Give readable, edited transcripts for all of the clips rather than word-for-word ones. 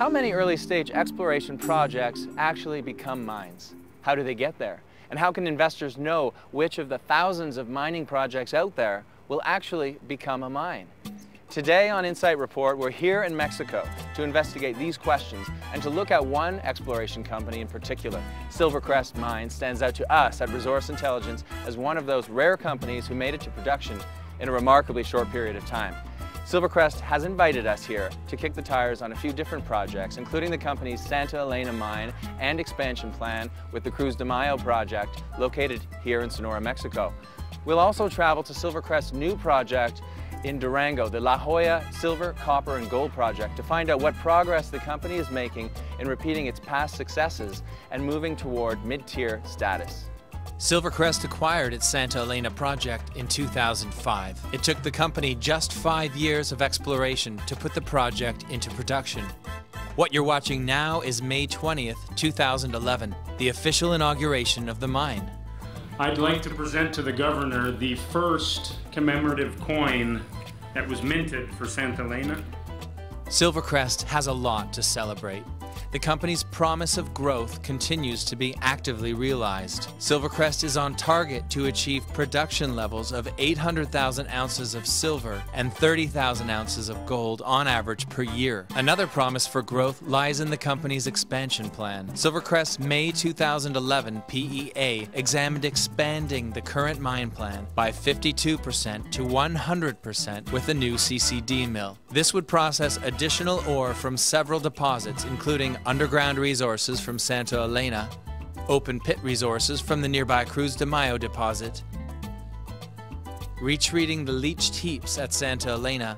How many early-stage exploration projects actually become mines? How do they get there? And how can investors know which of the thousands of mining projects out there will actually become a mine? Today on inSITE Report, we're here in Mexico to investigate these questions and to look at one exploration company in particular. SilverCrest Mines stands out to us at Resource Intelligence as one of those rare companies who made it to production in a remarkably short period of time. SilverCrest has invited us here to kick the tires on a few different projects, including the company's Santa Elena Mine and expansion plan with the Cruz de Mayo Project located here in Sonora, Mexico. We'll also travel to SilverCrest's new project in Durango, the La Joya Silver, Copper and Gold Project, to find out what progress the company is making in repeating its past successes and moving toward mid-tier status. SilverCrest acquired its Santa Elena project in 2005. It took the company just 5 years of exploration to put the project into production. What you're watching now is May 20th, 2011, the official inauguration of the mine. I'd like to present to the governor the first commemorative coin that was minted for Santa Elena. SilverCrest has a lot to celebrate. The company's promise of growth continues to be actively realized. SilverCrest is on target to achieve production levels of 800,000 ounces of silver and 30,000 ounces of gold on average per year. Another promise for growth lies in the company's expansion plan. SilverCrest's May 2011 PEA examined expanding the current mine plan by 52% to 100% with a new CCD mill. This would process additional ore from several deposits, including underground resources from Santa Elena, open pit resources from the nearby Cruz de Mayo deposit, retreating the leached heaps at Santa Elena,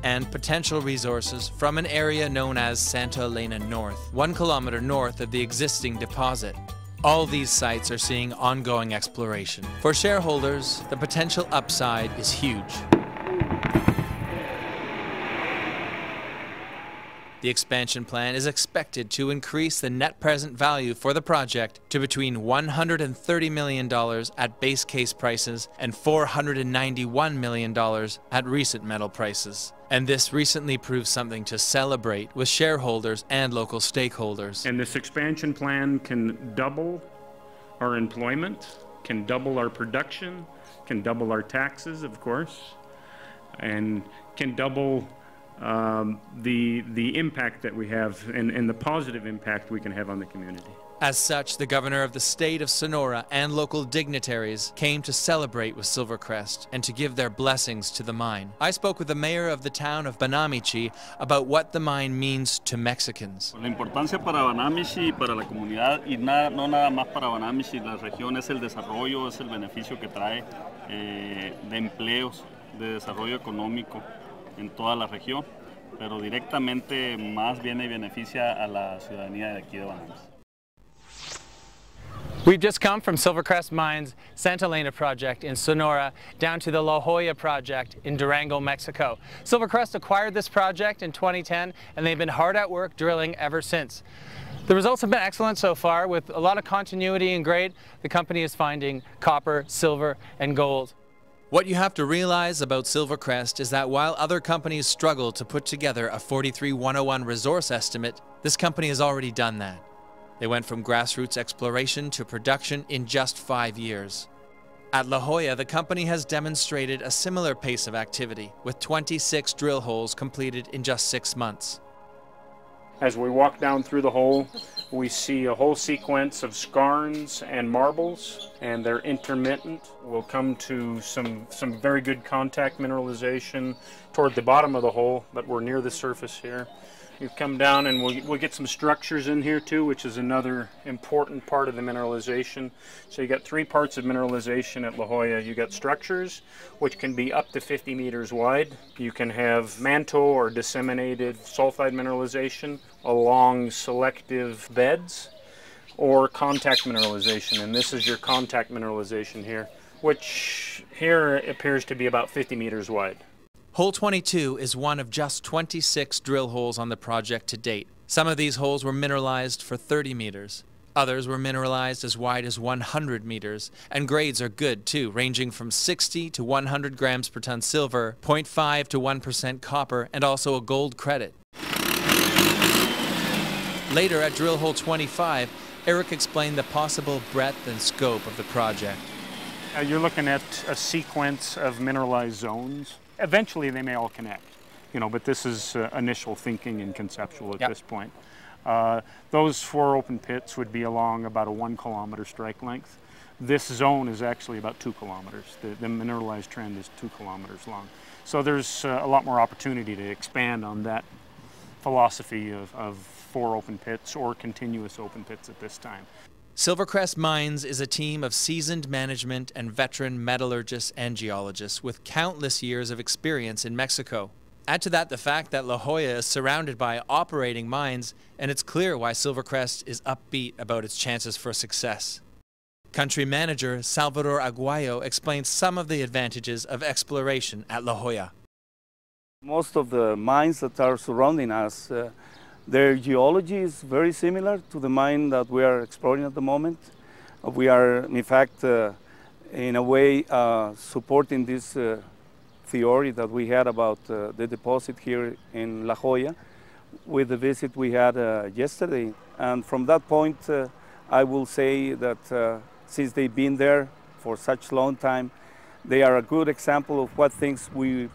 and potential resources from an area known as Santa Elena North, 1 kilometer north of the existing deposit. All these sites are seeing ongoing exploration. For shareholders, the potential upside is huge. The expansion plan is expected to increase the net present value for the project to between $130 million at base case prices and $491 million at recent metal prices. And this recently proved something to celebrate with shareholders and local stakeholders. And this expansion plan can double our employment, can double our production, can double our taxes, of course, and can double the impact that we have and the positive impact we can have on the community. As such, the governor of the state of Sonora and local dignitaries came to celebrate with SilverCrest and to give their blessings to the mine. I spoke with the mayor of the town of Banamichi about what the mine means to Mexicans. La importancia para Banamichi y para la comunidad, y no nada más para Banamichi, la región es el desarrollo, es el beneficio que trae de empleos, de desarrollo económico en toda la región, pero directamente más viene y beneficia a la ciudadanía de aquí de Banamex. We've just come from SilverCrest Mines' Santa Elena project in Sonora down to the La Joya project in Durango, Mexico. SilverCrest acquired this project in 2010 and they've been hard at work drilling ever since. The results have been excellent so far with a lot of continuity and grade. The company is finding copper, silver and gold. What you have to realize about SilverCrest is that while other companies struggle to put together a 43-101 resource estimate, this company has already done that. They went from grassroots exploration to production in just 5 years. At La Joya, the company has demonstrated a similar pace of activity, with 26 drill holes completed in just 6 months. As we walk down through the hole, we see a whole sequence of skarns and marbles, and they're intermittent. We'll come to some very good contact mineralization toward the bottom of the hole, but we're near the surface here. You come down and we'll get some structures in here too, which is another important part of the mineralization. So you got 3 parts of mineralization at La Joya. You got structures, which can be up to 50 meters wide. You can have manto or disseminated sulfide mineralization along selective beds, or contact mineralization. And this is your contact mineralization here, which here appears to be about 50 meters wide. Hole 22 is one of just 26 drill holes on the project to date. Some of these holes were mineralized for 30 meters. Others were mineralized as wide as 100 meters, and grades are good too, ranging from 60 to 100 grams per ton silver, 0.5 to 1% copper, and also a gold credit. Later at drill hole 25, Eric explained the possible breadth and scope of the project. You're looking at a sequence of mineralized zones. Eventually they may all connect, but this is initial thinking and conceptual at this point. Those 4 open pits would be along about a 1 kilometer strike length. This zone is actually about 2 kilometers. The mineralized trend is 2 kilometers long. So there's a lot more opportunity to expand on that philosophy of 4 open pits or continuous open pits at this time. SilverCrest Mines is a team of seasoned management and veteran metallurgists and geologists with countless years of experience in Mexico. Add to that the fact that La Jolla is surrounded by operating mines, and it's clear why SilverCrest is upbeat about its chances for success. Country manager Salvador Aguayo explains some of the advantages of exploration at La Jolla. Most of the mines that are surrounding us, their geology is very similar to the mine that we are exploring at the moment. We are, in fact, in a way, supporting this theory that we had about the deposit here in La Jolla with the visit we had yesterday. And from that point, I will say that since they've been there for such a long time, they are a good example of what things we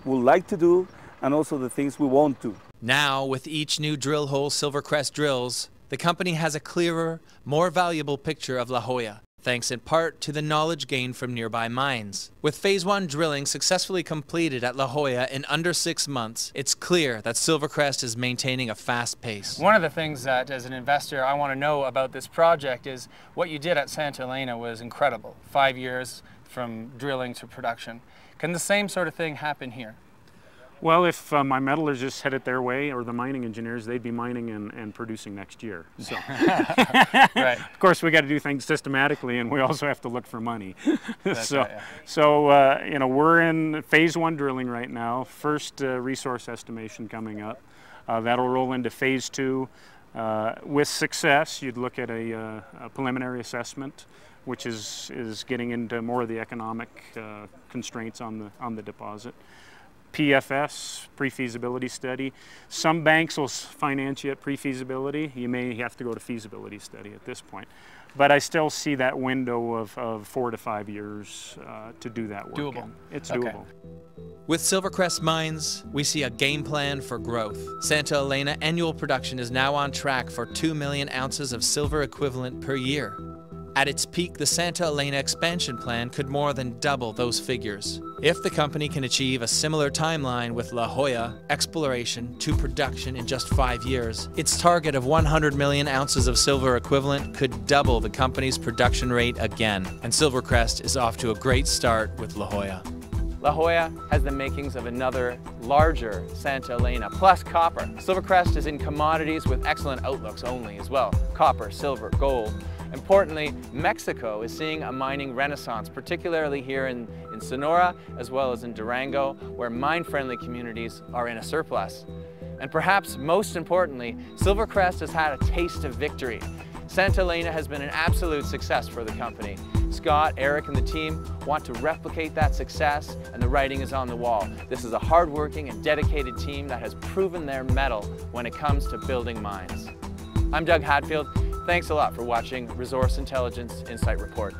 would like to do and also the things we won't do. Now, with each new drill hole SilverCrest drills, the company has a clearer, more valuable picture of La Jolla, thanks in part to the knowledge gained from nearby mines. With Phase 1 drilling successfully completed at La Jolla in under 6 months, it's clear that SilverCrest is maintaining a fast pace. One of the things that, as an investor, I want to know about this project is what you did at Santa Elena was incredible. 5 years from drilling to production. Can the same sort of thing happen here? Well, if my metallurgists had it their way, or the mining engineers, they'd be mining and producing next year. So, right. Of course, we got to do things systematically, and we also have to look for money. So we're in Phase 1 drilling right now. First resource estimation coming up. That'll roll into Phase 2. With success, you'd look at a preliminary assessment, which is getting into more of the economic constraints on the deposit. PFS, pre-feasibility study. Some banks will finance you at pre-feasibility. You may have to go to feasibility study at this point. But I still see that window of 4 to 5 years to do that work. Doable. It's doable. Okay. With SilverCrest Mines, we see a game plan for growth. Santa Elena annual production is now on track for 2 million ounces of silver equivalent per year. At its peak, the Santa Elena expansion plan could more than double those figures. If the company can achieve a similar timeline with La Jolla, exploration to production in just 5 years, its target of 100 million ounces of silver equivalent could double the company's production rate again. And SilverCrest is off to a great start with La Jolla. La Jolla has the makings of another larger Santa Elena, plus copper. SilverCrest is in commodities with excellent outlooks only as well. Copper, silver, gold. Importantly, Mexico is seeing a mining renaissance, particularly here in Sonora, as well as in Durango, where mine-friendly communities are in a surplus. And perhaps most importantly, SilverCrest has had a taste of victory. Santa Elena has been an absolute success for the company. Scott, Eric, and the team want to replicate that success, and the writing is on the wall. This is a hardworking and dedicated team that has proven their mettle when it comes to building mines. I'm Doug Hadfield. Thanks a lot for watching Resource Intelligence inSITE Report.